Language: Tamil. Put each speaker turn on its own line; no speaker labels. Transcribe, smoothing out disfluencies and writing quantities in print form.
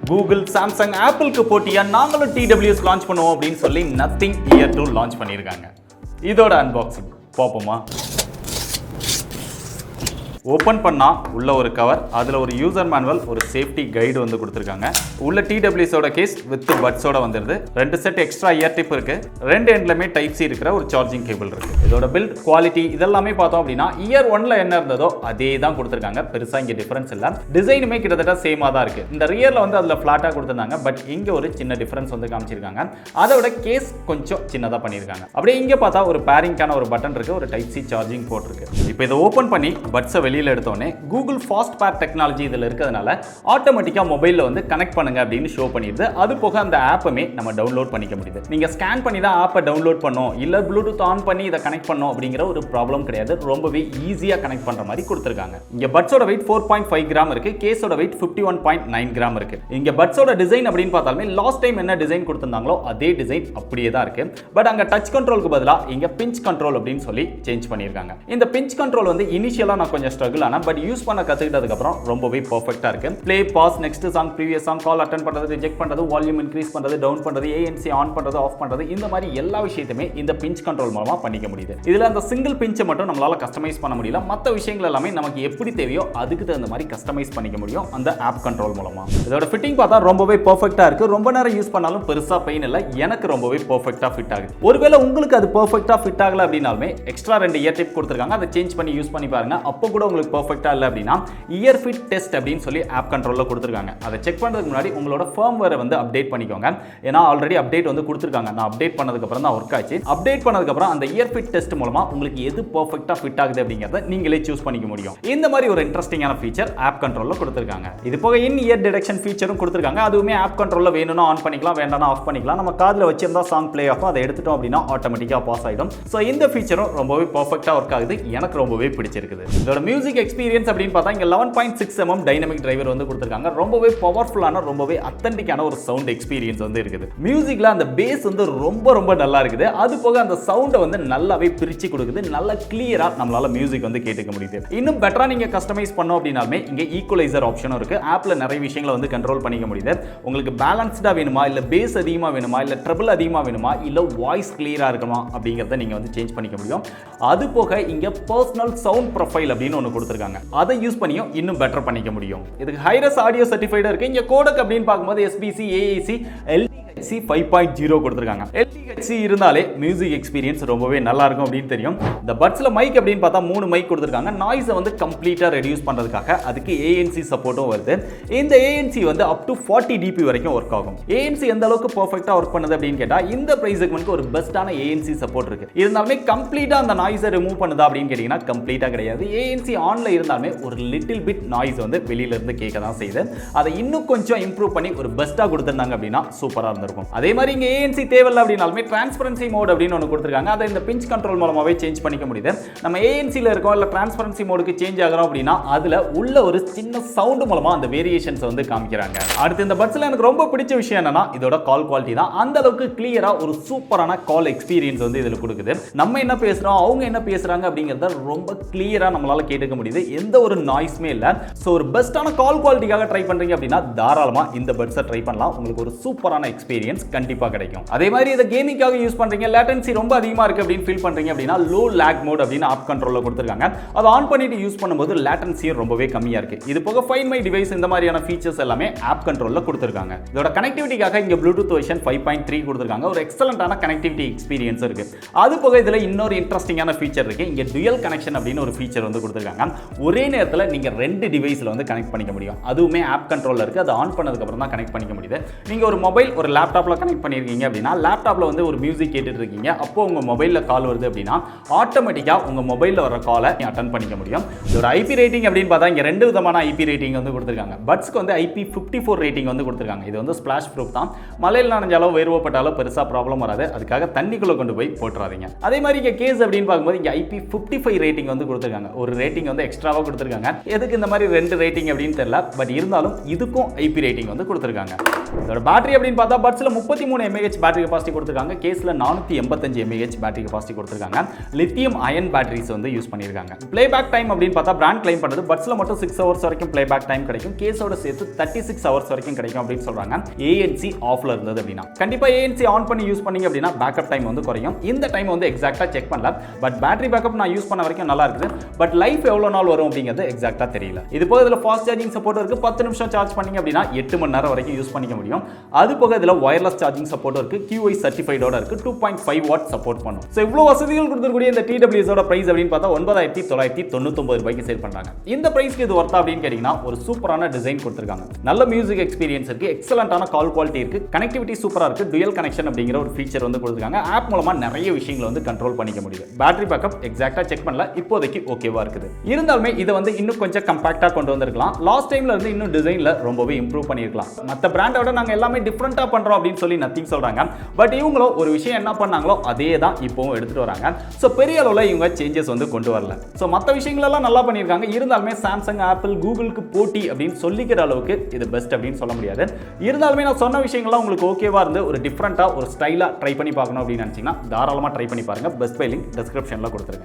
கூகுள், சாம்சங், ஆப்பிளுக்கு போட்டியா நாங்களும் TWS லான்ச் பண்ணுவோம் அப்படின்னு சொல்லி நத்திங் இயர் 2 லான்ச் பண்ணியிருக்காங்க. இதோட அன்பாக்சிங் பார்ப்போமா? ஓப்பன் பண்ணால் உள்ள ஒரு கவர், அதில் ஒரு யூசர் மேனுவல், ஒரு சேஃப்டி கைடு வந்து கொடுத்துருக்காங்க. உள்ள TWSோட கேஸ் வித் பட்ஸோட வந்துருது. 2 செட் எக்ஸ்ட்ரா இயர் டிப் இருக்கு. 2 எண்ட்லமே டைப் சி இருக்கிற ஒரு சார்ஜிங் கேபிள் இருக்கு. இதோட பில்ட் குவாலிட்டி இதெல்லாமே பார்த்தோம் அப்படின்னா இயர் 1ல என்ன இருந்ததோ அதே தான் கொடுத்துருக்காங்க. பெருசாக இங்கே டிஃபரன்ஸ் இல்லை. டிசைனுமே கிட்டத்தட்ட சேமாக தான் இருக்கு. இந்த ரியரில் வந்து அதில் ஃபிளாட்டாக கொடுத்துருந்தாங்க. பட் இங்கே ஒரு சின்ன டிஃபரன்ஸ் வந்து காமிச்சிருக்காங்க. அதோட கேஸ் கொஞ்சம் சின்னதாக பண்ணியிருக்காங்க. அப்படியே இங்கே பார்த்தா ஒரு பேரிங்கான ஒரு பட்டன் இருக்கு. ஒரு டைப் சி சார்ஜிங் போர்ட் இருக்கு. இப்போ இதை ஓப்பன் பண்ணி பட்ஸை வெளியில் எடுத்தோடனே கூகுள் ஃபாஸ்ட் பேர் டெக்னாலஜி இதில் இருக்கிறதுனால ஆட்டோமேட்டிக்காக மொபைலில் வந்து கனெக்ட் பண்ணுங்க அப்படின்னு ஷோ பண்ணிடுது. அது போக அந்த ஆப்பமே நம்ம டவுன்லோட் பண்ணிக்க முடியுது. நீங்கள் ஸ்கேன் பண்ணி தான் ஆப்பை டவுன்லோட் பண்ணோம், இல்லை ப்ளூடூத் ஆன் பண்ணி இதை கனெக்ட் பண்ணோம் அப்படிங்கிற ஒரு ப்ராப்ளம் கிடையாது. ரொம்பவே ஈஸியாக கனெக்ட் பண்ணுற மாதிரி கொடுத்துருக்காங்க. இங்கே பட்ஸோட வெயிட் 4.5 கிராம் இருக்கு. கேஸோட வெயிட் 51.9 கிராம் இருக்கு. இங்கே பட்ஸோட டிசைன் அப்படின்னு பார்த்தாலுமே லாஸ்ட் டைம் என்ன டிசைன் கொடுத்திருந்தாங்களோ அதே டிசைன் அப்படியே தான் இருக்கு. பட் அங்கே டச் கண்ட்ரோலுக்கு பதிலாக இங்கே பிஞ்ச் கண்ட்ரோல் அப்படின்னு சொல்லி சேஞ்ச் பண்ணியிருக்காங்க. இந்த பிஞ்ச் கண்ட்ரோல் வந்து இனிஷியலாக நான் கொஞ்சம் ஸ்ட்ரகிள் ஆனால் பட் யூஸ் பண்ண கத்துக்கிட்டதுக்கு அப்புறம் ரொம்பவே பெர்ஃபெக்ட்டா இருக்கு. Play, pause, next song, previous song, call attend பண்றது, ரிஜெக்ட் பண்றது, வால்யூம் இன்க்ரீஸ் பண்றது, டவுன் பண்றது, ANC ஆன் பண்றது, ஆஃப் பண்றது, இந்த மாதிரி எல்லா விஷயத்தையுமே இந்த பிஞ்ச் கண்ட்ரோல் மூலமா பண்ணிக்க முடியுது. இதுல அந்த சிங்கிள் பிஞ்சை மட்டும் நம்மளால கஸ்டமைஸ் பண்ண முடியல. மற்ற விஷயங்கள் எல்லாமே நமக்கு எப்படி தேவையோ அதுக்கு தகுந்த மாதிரி கஸ்டமைஸ் பண்ணிக்க முடியும் அந்த ஆப் கண்ட்ரோல் மூலமா. இதோட ஃபிட்டிங் பார்த்தா ரொம்பவே பெர்ஃபெக்ட்டா இருக்கு. ரொம்ப நேரம் யூஸ் பண்ணாலும் பெருசா பெயின் இல்லை. எனக்கு ரொம்பவே பெர்ஃபெக்ட்டா ஃபிட் ஆகுது. ஒருவேளை உங்களுக்கு அது பெர்ஃபெக்ட்டா ஃபிட் ஆகல அப்படினாலுமே எக்ஸ்ட்ரா 2 இயர் டிப் கொடுத்திருக்காங்க. அதை சேஞ்ச் பண்ணி யூஸ் பண்ணி பாருங்க. அப்போ கூட உங்களுக்கு பெர்ஃபெக்ட்டா இல்லை அப்படின்னா இயர் ஃபிட் டெஸ்ட் அப்படின்னு சொல்லி ஆப் கண்ட்ரோல்ல கொடுத்திருக்காங்க. அதை செக் பண்றதுக்கு முன்னாடி உங்களோட ஃபர்ம்வேரை வந்து அப்டேட் பண்ணிக்கோங்க. ஏன்னா ஆல்ரெடி அப்டேட் வந்து கொடுத்திருக்காங்க. நான் அப்டேட் பண்ணதுக்கு அப்புறம் தான் வர்க் ஆச்சு. அப்டேட் பண்ணதுக்கு அப்புறம் அந்த இயர் ஃபிட் டெஸ்ட் மூலமா உங்களுக்கு எது பெர்ஃபெக்ட்டா ஃபிட் ஆகுது அப்படிங்கறத நீங்களே சூஸ் பண்ணிக்க முடியும். இந்த மாதிரி ஒரு இன்ட்ரஸ்டிங்கான ஃபீச்சர் ஆப் கண்ட்ரோல்ல கொடுத்திருக்காங்க. இது போக இன் இயர் டிடெக்ஷன் ஃபீச்சரும் கொடுத்திருக்காங்க. அதுவுமே ஆப் கண்ட்ரோல்ல வேணும்னா ஆன் பண்ணிக்கலாம், வேண்டாம்னா ஆஃப் பண்ணிக்கலாம். நம்ம காதுல வச்சிருந்தா சாங் ப்ளே ஆகும். அதை எடுத்துட்டோம் அப்படின்னா ஆட்டோமேட்டிக்கா பாஸ் ஆயிடும். சோ இந்த ஃபீச்சரும் ரொம்பவே பெர்ஃபெக்ட்டா வர்க் ஆகுது. எனக்கு ரொம்பவே பிடிச்சிருக்குது. இதோட மியூசிக் எக்ஸ்பீரியன்ஸ் அப்படின்னு பார்த்தா இங்க 11.6 mm டைனமிக் டிரைவர் வந்து கொடுத்திருக்காங்க. ரொம்பவே பவர்ஃபுல்லான, ரொம்பவே அத்தன்டிக்கான ஒரு சவுண்ட் எக்ஸ்பீரியன்ஸ் வந்து இருக்குது. மியூசிக்ல அந்த பேஸ் வந்து ரொம்ப நல்லா இருக்குது. அது போக அந்த சவுண்டை வந்து நல்லாவே பிரிச்சு கொடுக்குது. நல்ல கிளியரா நம்மளால மியூசிக் வந்து கேட்டுக்க முடியுது. இன்னும் பெட்டரா நீங்க கஸ்டமைஸ் பண்ணோம் அப்படினாலுமே இங்க ஈக்குவலைசர் ஆப்ஷனும் இருக்கு. ஆப்ல நிறைய விஷயங்களை வந்து கண்ட்ரோல் பண்ணிக்க முடியுது. உங்களுக்கு பேலன்ஸ்டா வேணுமா, இல்ல பேஸ் அதிகமா வேணுமா, இல்ல ட்ரிபிள் அதிகமா வேணுமா, இல்ல வாய்ஸ் கிளியரா இருக்குமா அப்படிங்கறத நீங்க வந்து சேஞ்ச் பண்ணிக்க முடியும். அது போக இங்க பர்சனல் சவுண்ட் ப்ரொஃபைல் அப்படின்னு ஒன்னு கொடுத்திருக்காங்க. அதை யூஸ் பண்ணியும் இன்னும் பெட்டர் பண்ணிக்க முடியும். இதுக்கு ஹைரஸ் ஆடியோ சர்டிஃபைடா இருக்கு. இங்க கோடக் அப்படின்னு பார்க்கும்போது SBC, AAC, LDHC 5.0 கொடுத்திருக்காங்க. LDHC இருந்தாலே மியூசிக் எக்ஸ்பீரியன்ஸ் ரொம்பவே நல்லா இருக்கும் அப்படின்னு தெரியும். இந்த பட்ஸ்ல மைக் அப்படின்னு பார்த்தா 3 மைக் கொடுத்திருக்காங்க. நாய்ஸை வந்து கம்ப்ளீட்டா ரெடியூஸ் பண்றதுக்காக அதுக்கு ANC சப்போர்ட்டும் வருது. இந்த ANC வந்து அப் டு 40 dB வரைக்கும் ஒர்க் ஆகும். ANC எந்த அளவுக்கு பெர்ஃபெக்ட்டா ஒர்க் பண்ணுது அப்படின்னு கேட்டா இந்த பிரைஸ் செக்மென்ட்க்கு ஒரு பெஸ்டான ANC சப்போர்ட் இருக்கு. இருந்தாலுமே கம்ப்ளீட்டா அந்த நாய்ஸை ரிமூவ் பண்ணுதா அப்படின்னு கேட்டீங்கன்னா கம்ப்ளீட்டா கிடையாது. ANC ஆன்ல இருந்தாலுமே ஒரு லிட்டில் பிட் நாய்ஸ் வந்து வெளியில இருந்து கேட்க தான் செய்யுது. அதை இன்னும் கொஞ்சம் இம்ப்ரூவ் பண்ணி ஒரு பெஸ்டா கொடுத்திருந்தாங்க அப்படின்னா சூப்பரா இருந்திருக்கும். அதே மாதிரி இங்க ANC தேவையில்லை அப்படினாலுமே டிரான்ஸ்பரன்சி மோட் அப்படின்னு ஒன்று கொடுத்திருக்காங்க. அதை இந்த பிஞ்ச் கண்ட்ரோல் மூலமாவே சேஞ்ச் பண்ணிக்க முடியுது. நம்ம ANCல இருக்கோம் இல்ல டிரான்ஸ்பரன்சி மோடுக்கு சேஞ்ச் ஆகிறோம் அப்படின்னா அதுல உள்ள ஒரு சின்ன சவுண்ட் மூலமா அந்த வேரியேஷன்ஸ் வந்து காமிக்கிறாங்க. அடுத்து இந்த பட்ஸ்ல எனக்கு ரொம்ப பிடிச்ச விஷயம் என்னன்னா இதோட கால் குவாலிட்டி தான். அந்த அளவுக்கு கிளியரா ஒரு சூப்பரான கால் எக்ஸ்பீரியன்ஸ் வந்து இதுல கொடுக்குது. நம்ம என்ன பேசுறோம், அவங்க என்ன பேசுறாங்க அப்படிங்கறத ரொம்ப கிளியரா நம்மளால கேட்டுக்க முடியுது. எந்த ஒரு நாய்ஸ்மே இல்ல. சோ ஒரு பெஸ்டான கால் குவாலிட்டிக்காக ட்ரை பண்றீங்க அப்படின்னா தாராளமா இந்த பட்ஸை ட்ரை பண்ணலாம். உங்களுக்கு ஒரு சூப்பரான எக்ஸ்பீரியன்ஸ் கண்டிப்பா கிடைக்கும். அதே மாதிரி இத கேமிங்காக யூஸ் பண்றீங்க, லேட்டன்சி ரொம்ப அதிகமா இருக்கு அப்படின்னு ஃபீல் பண்றீங்க அப்படின்னா லோ லாக் மோட் அப்படின்னு ஆப் கண்ட்ரோல்ல கொடுத்திருக்காங்க. அதை ஆன் பண்ணிட்டு யூஸ் பண்ணும்போது லேட்டன்சி ரொம்பவே கம்மியா இருக்கு. இது போக ஃபைண்ட் மை டிவைஸ் இந்த மாதிரியான ஃபீச்சர்ஸ் எல்லாமே ஆப் கண்ட்ரோல்ல கொடுத்திருக்காங்க. இதோட கனெக்டிவிட்டிக்காக இங்க ப்ளூடூத் வெர்ஷன் 5.3 கொடுத்திருக்காங்க. ஒரு எக்ஸலண்டான கனெக்டிவிட்டி எக்ஸ்பீரியன்ஸ் இருக்கு. அது போக இதுல இன்னொரு இன்ட்ரஸ்டிங்கான ஃபீச்சர் இருக்கு. இங்க டுயல் கனெக்ஷன் அப்படின்னு ஒரு ஃபீச்சர் வந்து கொடுத்திருக்காங்க. ஒரே நேரத்துல நீங்க 2 டிவைஸ்ல வந்து கனெக்ட் பண்ணிக்க முடியும். அதுவுமே ஆப் கண்ட்ரோல்ல இருக்கு. அது ஆன் பண்ணதுக்கு அப்புறம் தான் கனெக்ட் பண்ணிக்க முடியுது. நீங்க ஒரு மொபைல் ஒரு லேப்டாப்ல கனெக்ட் பண்ணிருக்கீங்க அப்படின்னா லேப்டாப்ல வந்து ஒரு மியூசிக் கேட்டுட்டு இருக்கீங்க. அப்போ உங்க மொபைல்ல கால் வருது அப்படின்னா ஆட்டோமேட்டிக்கா உங்க மொபைல்ல வர காலை அட்டெண்ட் பண்ணிக்க முடியும். இதோட IP ரேட்டிங் அப்படின்னு பார்த்தா இங்க 2 விதமான IP ரேட்டிங் வந்து கொடுத்திருக்காங்க. பட்ஸ்க்கு வந்து IP54 ரேட்டிங் வந்து கொடுத்திருக்காங்க. இது வந்து ஸ்பிளாஷ் ப்ரூஃப் தான். மழையில் நனைஞ்சாலும் வேர்வப்பட்டாலும் பெருசா ப்ராப்ளம் வராது. அதுக்காக தண்ணிக்குள்ள கொண்டு போய் போட்டுறாதீங்க. அதே மாதிரி இங்க கேஸ் அப்படின்னு பார்க்கும்போது இங்க IP55 ரேட்டிங் வந்து கொடுத்திருக்காங்க. ஒரு ரேட்டிங் வந்து எக்ஸ்ட்ராவா கொடுத்திருக்காங்க. எதுக்கு இந்த மாதிரி 2 ரேட்டிங் அப்படின்னு தெரியல. பட் இருந்தாலும் இதுக்கும் IP ரேட்டிங் வந்து கொடுத்திருக்காங்க. இதோட பேட்டரி அப்படின்னு பார்த்தா பட்ஸ்ல 33 mAh பேட்டரி கெபாசிட்டி கொடுத்திருக்காங்க. கொடுத்துருக்காங்க. கேஸ்ல 485 mAh பேட்டரி கெபாசிட்டி கொடுத்துருக்காங்க. லித்தியம் அயன் பேட்டரிஸ் வந்து யூஸ் பண்ணியிருக்காங்க. பிளேபேக் டைம் அப்படின்னு பார்த்தா பிராண்ட் கிளைம் பண்ணுறது பட்ஸ்ல மட்டும் 6 ஹவர்ஸ் வரைக்கும் பிளேபேக் டைம் கிடைக்கும். கேஸோட சேர்த்து 36 ஹவர்ஸ் வரைக்கும் கிடைக்கும் அப்படின்னு சொல்றாங்க. ANC ஆஃப்ல இருந்தது அப்படின்னா கண்டிப்பா ANC ஆன் பண்ணி யூஸ் பண்ணீங்க அப்படின்னா பேக்கப் டைம் வந்து குறையும். இந்த டைம் வந்து எக்ஸாக்ட்டா செக் பண்ணல. பட் பேட்டரி பேக்கப் நான் யூஸ் பண்ண வரைக்கும் நல்லா இருக்குது. பட் லைஃப் எவ்வளவு நாள் வரும் அப்படிங்கிறது எக்ஸாக்ட்டா தெரியல. இது போக இதுல ஃபாஸ்ட் சார்ஜிங் சப்போர்ட் இருக்கு. 10 நிமிஷம் சார்ஜ் பண்ணீங்க அப்படின்னா 8 மணி நேரம் வரைக்கும் யூஸ் பண்ணிக்க முடியும். அது போக இதுல வயர்லெஸ் சார்ஜிங் சப்போர்ட் இருக்கு. QI சர்டிஃபைடோட இருக்கு. 2.5 வாட் சப்போர்ட் பண்ணும். சோ இவ்வளவு வசதிகள் கொடுத்திருக்கக்கூடிய இந்த TWS ஓட பிரைஸ் அப்படின்னு பார்த்தா 9999 ரூபாய்க்கு சேல் பண்றாங்க. இந்த பிரைஸ்க்கு இது வர்த்தா அப்படின்னு கேட்டீங்கன்னா ஒரு சூப்பரான டிசைன் கொடுத்திருக்காங்க. நல்ல மியூசிக் எக்ஸ்பீரியன்ஸ் இருக்கு. எக்ஸலண்டான கால் குவாலிட்டி இருக்கு. கனெக்டிவிட்டி சூப்பரா இருக்கு. டுயல் கனெக்ஷன் அப்படிங்கிற ஒரு ஃபீச்சர் வந்து கொடுத்திருக்காங்க. ஆப் மூலமா நிறைய விஷயங்களை வந்து கண்ட்ரோல் பண்ணிக்க முடியுது. பேட்டரி பேக்கப் எக்ஸாக்ட்டா செக் பண்ணல. இப்போதைக்கு ஓகேவா இருக்குது. இருந்தாலுமே இதை வந்து இன்னும் கொஞ்சம் கம்பாக்டா கொண்டு வந்திருக்கலாம். லாஸ்ட் டைம்ல இருந்து இன்னும் டிசைன்ல ரொம்பவே இம்ப்ரூவ் பண்ணிருக்கலாம். மற்ற பிராண்டோட நாங்க எல்லாமே டிஃபரெண்டா பண்றோம் அப்படின்னு சொல்லி நத்திங் சொல்றாங்க. பட் இவங்களும் ஒரு விஷயம் என்ன பண்ணாங்களோ அதே தான் இப்போவும் எடுத்துட்டு வராங்க. சோ பெரிய அளவுல இவங்க சேஞ்சஸ் வந்து கொண்டு வரல. சோ மற்ற விஷயங்கள் எல்லாம் நல்லா பண்ணிருக்காங்க. இருந்தாலுமே சாம்சங், ஆப்பிள், கூகுளுக்கு போட்டி அப்படின்னு சொல்லிக்கிற அளவுக்கு இது பெஸ்ட் அப்படின்னு சொல்ல முடியாது. இருந்தாலுமே நான் சொன்ன விஷயங்கள்லாம் உங்களுக்கு ஓகேவா இருந்து ஒரு டிஃபரெண்டா ஒரு ஸ்டைலா ட்ரை பண்ணி பார்க்கணும் அப்படின்னு நினைச்சீங்கன்னா தாராளமா ட்ரை பண்ணி பாருங்க. பெஸ்ட் பை லிங்க் டிஸ்கிரிப்ஷன்ல கொடுத்துருக்கேன்.